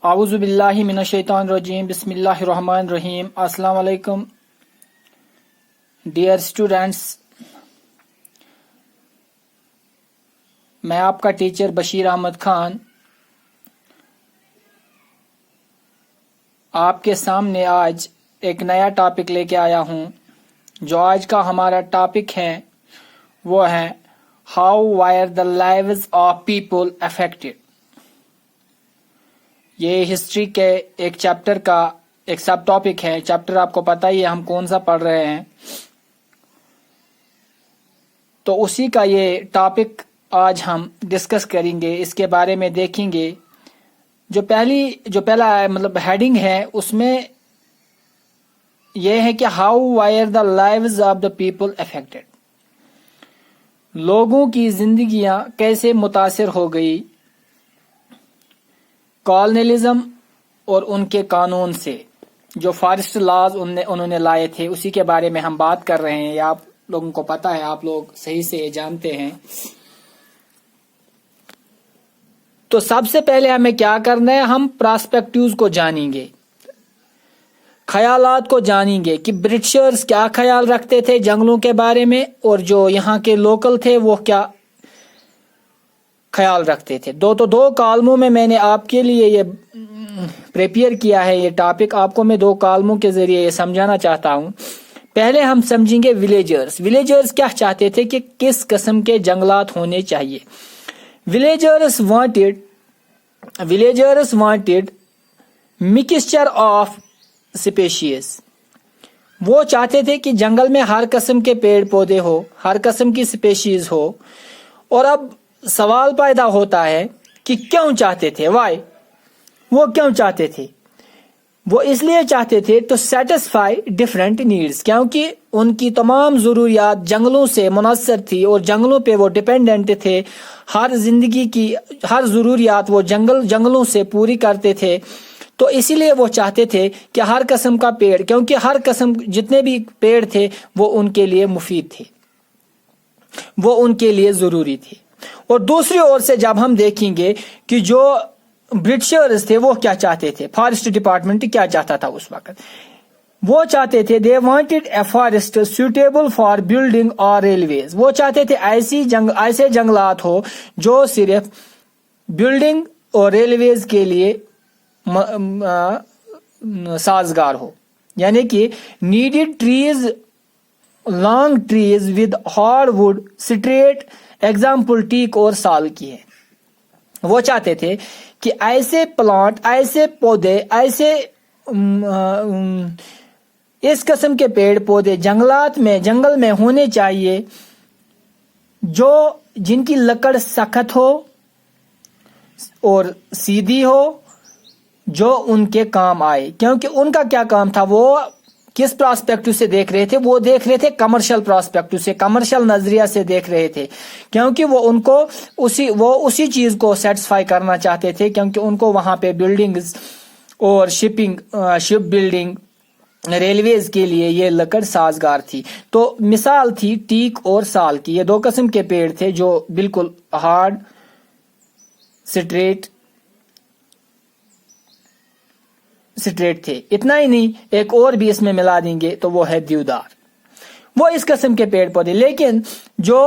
اعوذ باللہ من الشیطان الرجیم بسم اللہ الرحمن الرحیم. السلام علیکم ڈیئر اسٹوڈینٹس. میں آپ کا ٹیچر بشیر احمد خان آپ کے سامنے آج ایک نیا ٹاپک لے کے آیا ہوں. جو آج کا ہمارا ٹاپک ہے وہ ہے how wire the lives of people affected. یہ ہسٹری کے ایک چیپٹر کا ایک سب ٹاپک ہے. چیپٹر آپ کو پتہ ہی ہے ہم کون سا پڑھ رہے ہیں, تو اسی کا یہ ٹاپک آج ہم ڈسکس کریں گے. اس کے بارے میں دیکھیں گے. جو پہلا مطلب ہیڈنگ ہے اس میں یہ ہے کہ how wire the lives of the people affected. لوگوں کی زندگیاں کیسے متاثر ہو گئی کالونیلزم اور ان کے قانون سے. جو فارسٹ لاز انہوں نے لائے تھے اسی کے بارے میں ہم بات کر رہے ہیں. یہ آپ لوگوں کو پتا ہے, آپ لوگ صحیح سے جانتے ہیں. تو سب سے پہلے ہمیں کیا کرنا ہے, ہم پراسپیکٹیوز کو جانیں گے, خیالات کو جانیں گے کہ برٹشرز کیا خیال رکھتے تھے جنگلوں کے بارے میں اور جو یہاں کے لوکل تھے وہ کیا خیال رکھتے تھے. دو کالموں میں نے آپ کے لیے یہ پریپیئر کیا ہے. یہ ٹاپک آپ کو میں 2 کالموں کے ذریعے یہ سمجھانا چاہتا ہوں. پہلے ہم سمجھیں گے ولیجرز. ولیجرز کیا چاہتے تھے کہ کس قسم کے جنگلات ہونے چاہیے. ولیجرز وانٹڈ مکسچر آف سپیشیز. وہ چاہتے تھے کہ جنگل میں ہر قسم کے پیڑ پودے ہو, ہر قسم کی سپیشیز ہو. اور اب سوال پیدا ہوتا ہے کہ کیوں چاہتے تھے, وائی. وہ کیوں چاہتے تھے؟ وہ اس لیے چاہتے تھے ٹو سیٹسفائی ڈفرینٹ نیڈس, کیونکہ ان کی تمام ضروریات جنگلوں سے منحصر تھی اور جنگلوں پہ وہ ڈپینڈنٹ تھے. ہر زندگی کی ہر ضروریات وہ جنگلوں سے پوری کرتے تھے. تو اسی لیے وہ چاہتے تھے کہ ہر قسم کا پیڑ, کیونکہ ہر قسم جتنے بھی پیڑ تھے وہ ان کے لیے مفید تھے, وہ ان کے لیے ضروری تھے. اور دوسری اور سے جب ہم دیکھیں گے کہ جو برٹشرز تھے وہ کیا چاہتے تھے, فارسٹ ڈپارٹمنٹ کیا چاہتا تھا اس وقت, وہ چاہتے تھے they wanted a forest suitable for building اور ریلویز. وہ چاہتے تھے ایسے جنگلات ہو جو صرف بلڈنگ اور ریلویز کے لیے سازگار ہو, یعنی کہ needed trees, long trees with hard wood straight, example teak اور سال کی ہے. وہ چاہتے تھے کہ ایسے پلانٹ, ایسے پودے, ایسے اس قسم کے پیڑ پودے جنگل میں ہونے چاہیے جن کی لکڑ سخت ہو اور سیدھی ہو, جو ان کے کام آئے. کیونکہ ان کا کیا کام تھا, وہ کس پراسپیکٹو سے دیکھ رہے تھے, وہ دیکھ رہے تھے کمرشل پراسپیکٹو سے, کمرشل نظریہ سے دیکھ رہے تھے. کیونکہ وہ ان کو اسی چیز کو سیٹسفائی کرنا چاہتے تھے, کیونکہ ان کو وہاں پہ بلڈنگز اور شپ بلڈنگ, ریلویز کے لیے یہ لکڑ سازگار تھی. تو مثال تھی ٹیک اور سال کی. یہ 2 قسم کے پیڑ تھے جو بالکل ہارڈ, اسٹریٹ تھے. اتنا ہی نہیں, ایک اور بھی اس میں ملا دیں گے تو وہ ہے دیودار. وہ اس قسم کے پیڑ پودے. لیکن جو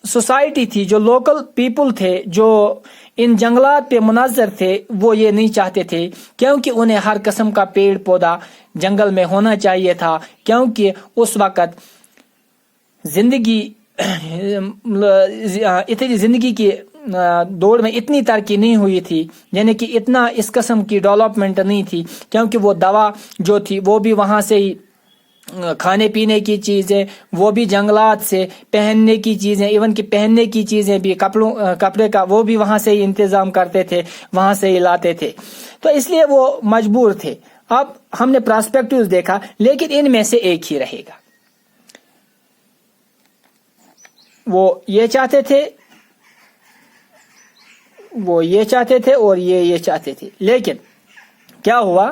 سوسائٹی تھی, جو لوکل پیپل تھے جو ان جنگلات پہ منحصر تھے, وہ یہ نہیں چاہتے تھے, کیونکہ انہیں ہر قسم کا پیڑ پودا جنگل میں ہونا چاہیے تھا. کیونکہ اس وقت زندگی کی دوڑ میں اتنی ترقی نہیں ہوئی تھی, یعنی کہ اتنا اس قسم کی ڈیولپمنٹ نہیں تھی. کیونکہ وہ دوا جو تھی وہ بھی وہاں سے ہی, کھانے پینے کی چیزیں وہ بھی جنگلات سے, پہننے کی چیزیں, ایون کہ پہننے کی چیزیں بھی, کپڑے کا وہ بھی وہاں سے ہی انتظام کرتے تھے, وہاں سے ہی لاتے تھے. تو اس لیے وہ مجبور تھے. اب ہم نے پراسپیکٹیوز دیکھا, لیکن ان میں سے ایک ہی رہے گا. وہ یہ چاہتے تھے اور یہ چاہتے تھے. لیکن کیا ہوا,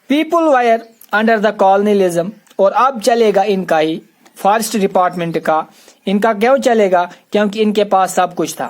people wire under the colonialism. اور اب چلے گا ان کا ہی فارسٹ ڈپارٹمنٹ کا. ان کا کیوں چلے گا, کیونکہ ان کے پاس سب کچھ تھا.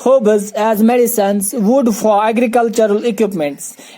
herbs as medicines, wood for agricultural equipments।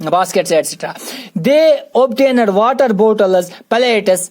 baskets etc. They obtained water bottles, plates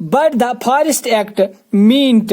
But the Forest Act meant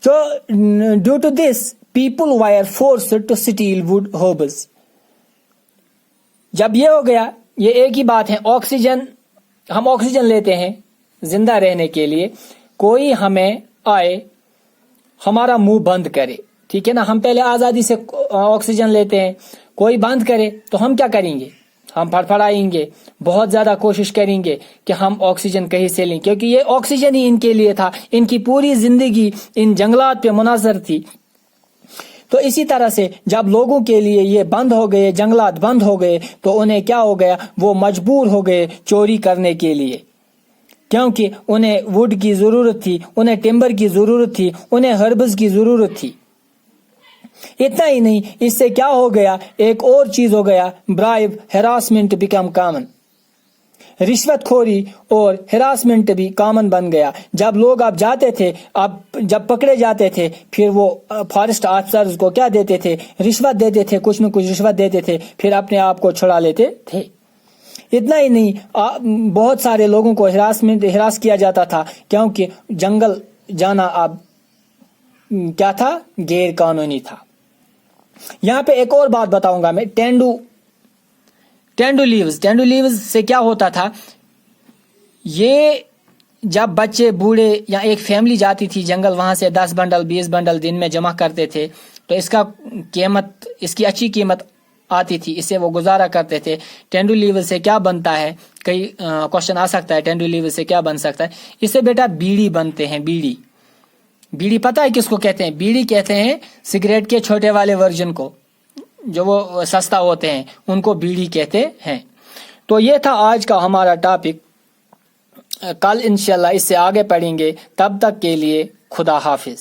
So due to this, people were forced to steal wood herbs. جب یہ ہو گیا, یہ ایک ہی بات ہے, آکسیجن, ہم oxygen لیتے ہیں زندہ رہنے کے لیے, کوئی ہمیں آئے ہمارا منہ بند کرے, ٹھیک ہے نا, ہم پہلے آزادی سے آکسیجن لیتے ہیں, کوئی بند کرے تو ہم کیا کریں گے, ہم پھڑپھڑائیں گے, بہت زیادہ کوشش کریں گے کہ ہم آکسیجن کہیں سے لیں, کیونکہ یہ آکسیجن ہی ان کے لیے تھا, ان کی پوری زندگی ان جنگلات پہ منحصر تھی. تو اسی طرح سے جب لوگوں کے لیے یہ بند ہو گئے, جنگلات بند ہو گئے, تو انہیں کیا ہو گیا, وہ مجبور ہو گئے چوری کرنے کے لیے, کیونکہ انہیں ووڈ کی ضرورت تھی, انہیں ٹمبر کی ضرورت تھی, انہیں ہربز کی ضرورت تھی. اتنا ہی نہیں, اس سے کیا ہو گیا, ایک اور چیز ہو گیا, برائب, ہراسمنٹ بیکم کامن. رشوت خوری اور ہراسمنٹ بھی کامن بن گیا. جب لوگ اب جاتے تھے, اب جب پکڑے جاتے تھے, پھر وہ فارسٹ آفیسرز کو کیا دیتے تھے, رشوت دیتے تھے, کچھ نہ کچھ رشوت دیتے تھے, پھر اپنے آپ کو چھڑا لیتے تھے. اتنا ہی نہیں, بہت سارے لوگوں کو ہراس کیا جاتا تھا, کیونکہ جنگل جانا اب کیا تھا, غیر قانونی تھا. یہاں پہ ایک اور بات بتاؤں گا میں, ٹینڈو لیوز سے کیا ہوتا تھا, یہ جب بچے بوڑھے یا ایک فیملی جاتی تھی جنگل, وہاں سے 10 بنڈل 20 بنڈل دن میں جمع کرتے تھے, تو اس کی اچھی قیمت آتی تھی, اس سے وہ گزارا کرتے تھے. ٹینڈو لیوز سے کیا بنتا ہے, کئی کوشچن آ سکتا ہے, ٹینڈو لیوز سے کیا بن سکتا ہے. اس سے بیٹا بیڑی بنتے ہیں. بیڑی پتہ ہے کس کو کہتے ہیں, بیڑی کہتے ہیں سگریٹ کے چھوٹے والے ورژن کو, جو وہ سستا ہوتے ہیں, ان کو بیڑی کہتے ہیں. تو یہ تھا آج کا ہمارا ٹاپک. کل انشاءاللہ اس سے آگے پڑھیں گے. تب تک کے لیے خدا حافظ.